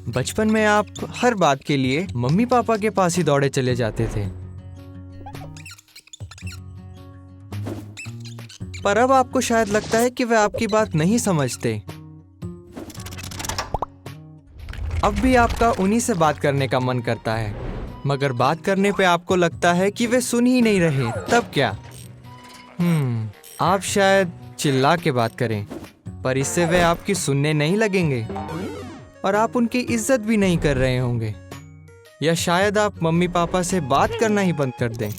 बचपन में आप हर बात के लिए मम्मी पापा के पास ही दौड़े चले जाते थे, पर अब आपको शायद लगता है कि वे आपकी बात नहीं समझते। अब भी आपका उन्हीं से बात करने का मन करता है, मगर बात करने पे आपको लगता है कि वे सुन ही नहीं रहे। तब क्या? आप शायद चिल्ला के बात करें, पर इससे वे आपकी सुनने नहीं लगेंगे और आप उनकी इज्जत भी नहीं कर रहे होंगे। या शायद आप मम्मी पापा से बात करना ही बंद कर दें।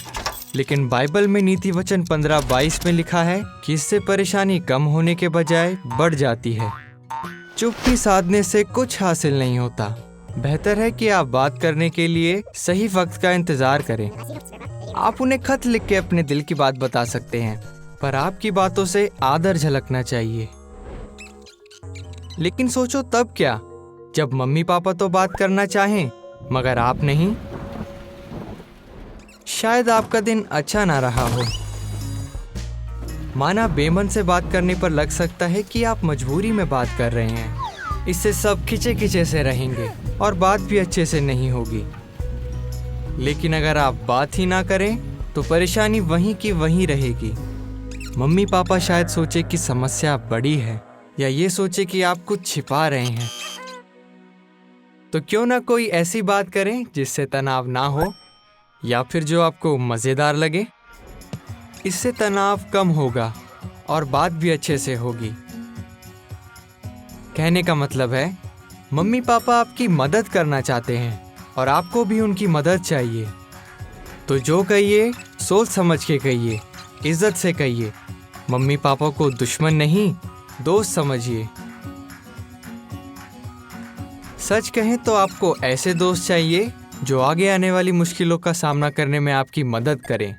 लेकिन बाइबल में नीति वचन 15:22 में लिखा है कि इससे परेशानी कम होने के बजाय बढ़ जाती है। चुप्पी साधने से कुछ हासिल नहीं होता। बेहतर है कि आप बात करने के लिए सही वक्त का इंतजार करें। आप उन्हें खत लिख के अपने दिल की बात बता सकते हैं, पर आपकी बातों से आदर झलकना चाहिए। लेकिन सोचो तब क्या, जब मम्मी पापा तो बात करना चाहें मगर आप नहीं। शायद आपका दिन अच्छा ना रहा हो। माना बेमन से बात करने पर लग सकता है कि आप मजबूरी में बात कर रहे हैं। इससे सब खिंचे खिंचे से रहेंगे और बात भी अच्छे से नहीं होगी। लेकिन अगर आप बात ही ना करें तो परेशानी वहीं की वहीं रहेगी। मम्मी पापा शायद सोचे कि समस्या बड़ी है, या ये सोचे कि आप कुछ छिपा रहे हैं। तो क्यों ना कोई ऐसी बात करें जिससे तनाव ना हो, या फिर जो आपको मज़ेदार लगे। इससे तनाव कम होगा और बात भी अच्छे से होगी। कहने का मतलब है, मम्मी पापा आपकी मदद करना चाहते हैं और आपको भी उनकी मदद चाहिए। तो जो कहिए सोच समझ के कहिए, इज्जत से कहिए। मम्मी पापा को दुश्मन नहीं, दोस्त समझिए। सच कहें तो आपको ऐसे दोस्त चाहिए जो आगे आने वाली मुश्किलों का सामना करने में आपकी मदद करें।